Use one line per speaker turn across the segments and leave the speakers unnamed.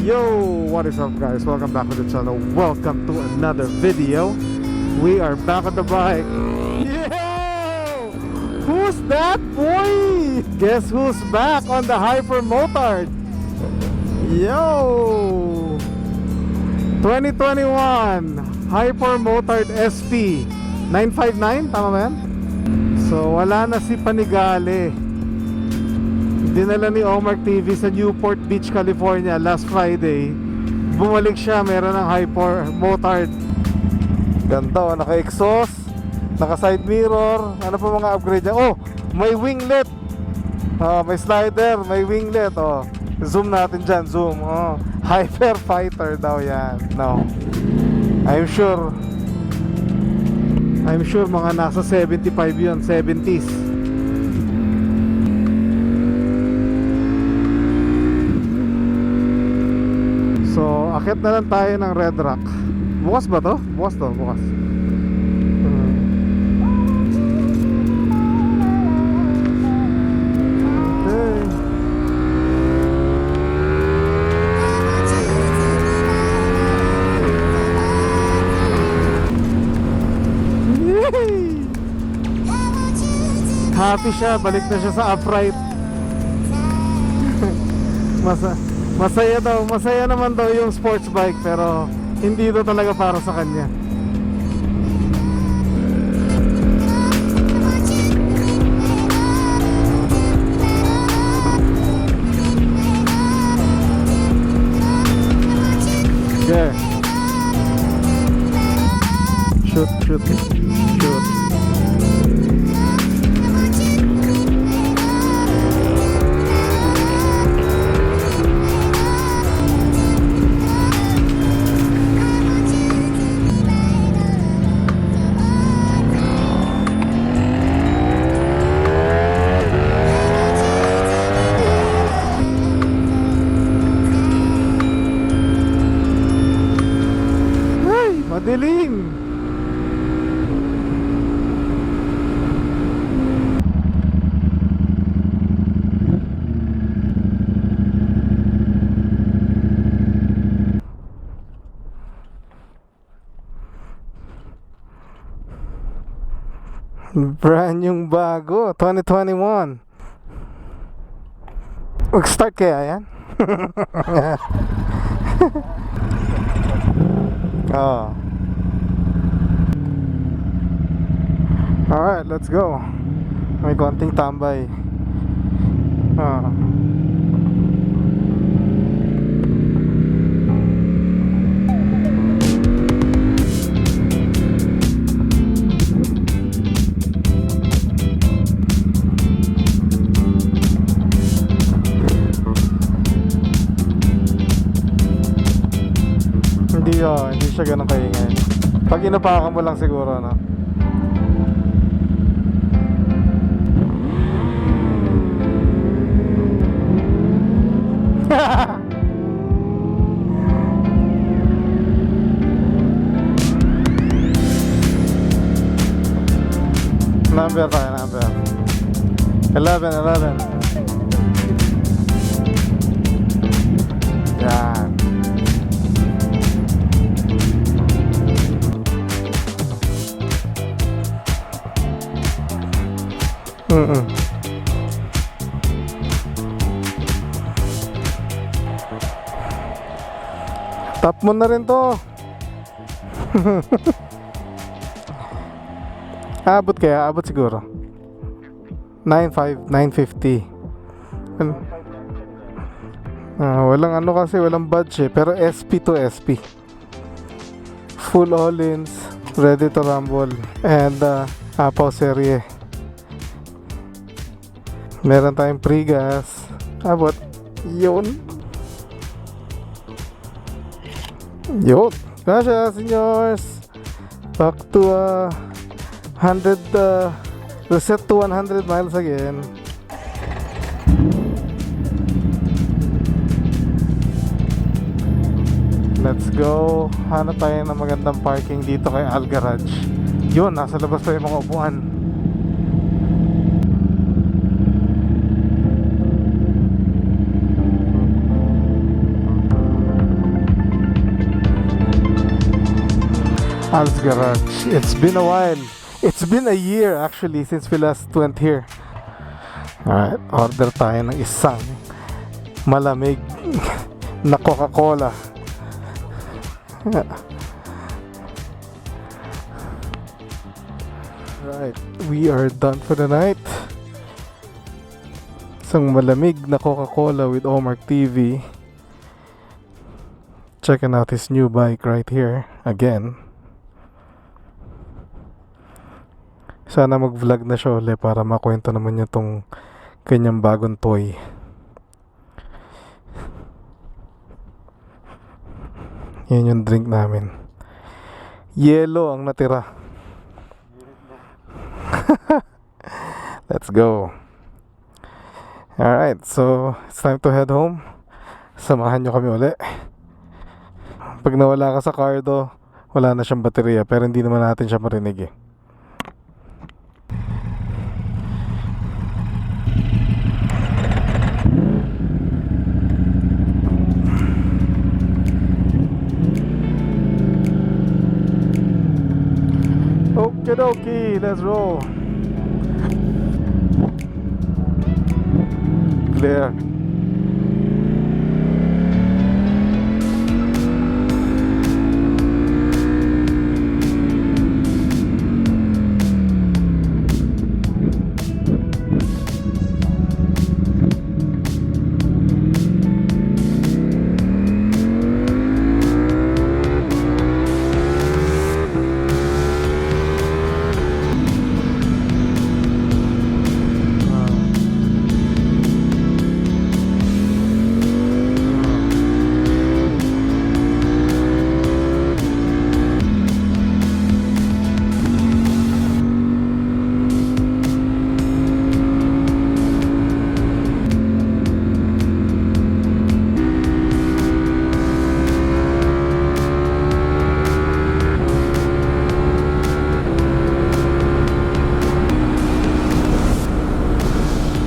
Yo, what is up guys? Welcome back to the channel. Welcome to another video. We are back on the bike. Yo! Who's that boy? Guess who's back on the Hyper Motard? Yo! 2021 Hyper Motard SP 959, tama ba yan? So wala na si Panigale. Dinala ni Omar TV sa Newport Beach, California last Friday. Bumalik siya, meron ng Hyper Motard. Ganda, naka-exhaust, naka-side mirror. Ano pa mga upgrade niya? Oh, may winglet. May slider, may winglet. Oh, zoom natin dyan, zoom. Oh, Hyper Fighter daw yan. No, I'm sure mga nasa 75 yun, 70s. So, akit na lang tayo ng Red Rock. Bukas ba to? Bukas to, bukas. Okay. Yay! Happy siya, balik na siya sa upright. Masaya naman daw yung sports bike, pero hindi ito talaga para sa kanya. Okay. Shoot. Madilim. Brand yung bago 2021. Mag-start kaya yan? Oh. Alright, let's go. May konting tambay. Hindi siya ganun kaingay. Pag inapakan mo lang siguro, no? Number tayo, number 11. Yan. Tap mo na rin to. Abot kaya? Abot siguro 9.5, 9.50. Walang ano kasi, walang budget. Pero SP to SP, full all-ins, ready to rumble, and Apaw serye. Meron tayong pre-gas. Abot. Yun. Gracias, senyors. Back to 100 reset to 100 miles again. Let's go. Hanap tayo ng magandang parking dito kay Al Garage. Yun, nasa labas pa yung mga upuan. Al's Garage. It's been a while. It's been a year actually since we last went here. Alright, order tayo ng isang malamig na Coca-Cola. Right, we are done for the night. Isang malamig na Coca-Cola with Omar TV. Checking out his new bike right here again. Sana mag-vlog na siya ulit para makwento naman niya tong kanyang bagong toy. Yan yung drink namin. Yellow ang natira. Let's go. Alright, so it's time to head home. Samahan nyo kami ulit. Pag nawala ka sa Cardo, wala na siyang baterya, pero hindi naman natin siya marinig eh. Okie, let's roll. Clear.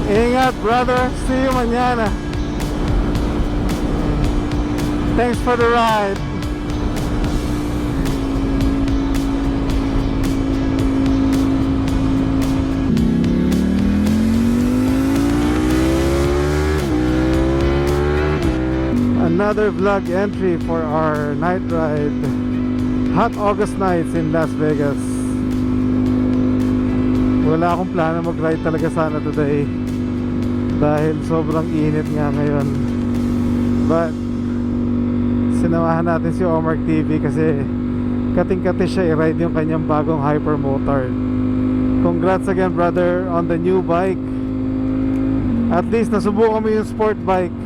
Ingat, brother. See you mañana. Thanks for the ride. Another vlog entry for our night ride. Hot August nights in Las Vegas. Wala akong plano mag-ride talaga sana today dahil sobrang init nga ngayon, but sinamahan natin si Omar TV kasi kating-kati siya i-ride yung kanyang bagong Hypermotard. Congrats again, brother, on the new bike. At least nasubukan mo yung sport bike.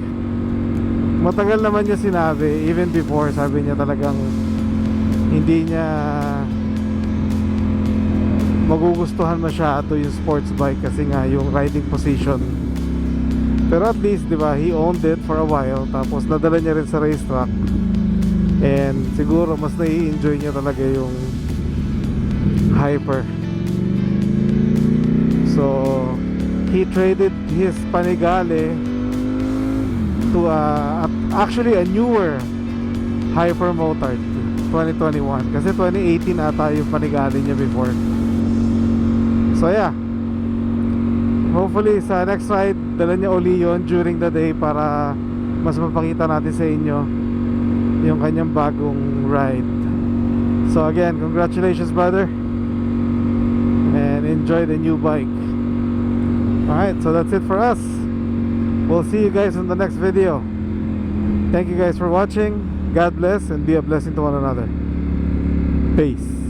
Matagal naman niya sinabi, even before, sabi niya talagang hindi niya magugustuhan masyado yung sports bike kasi nga yung riding position. Pero at least, di ba, he owned it for a while. Tapos nadala niya rin sa racetrack. And siguro mas nai-enjoy niya talaga yung Hyper. So he traded his Panigale to actually a newer Hypermotard 2021. Kasi 2018 ata yung Panigale niya before. So yeah, hopefully sa next ride dala niya uli yun during the day para mas mapakita natin sa inyo yung kanyang bagong ride. So again, congratulations, brother, and enjoy the new bike. Alright, so that's it for us. We'll see you guys in the next video. Thank you guys for watching. God bless and be a blessing to one another. Peace.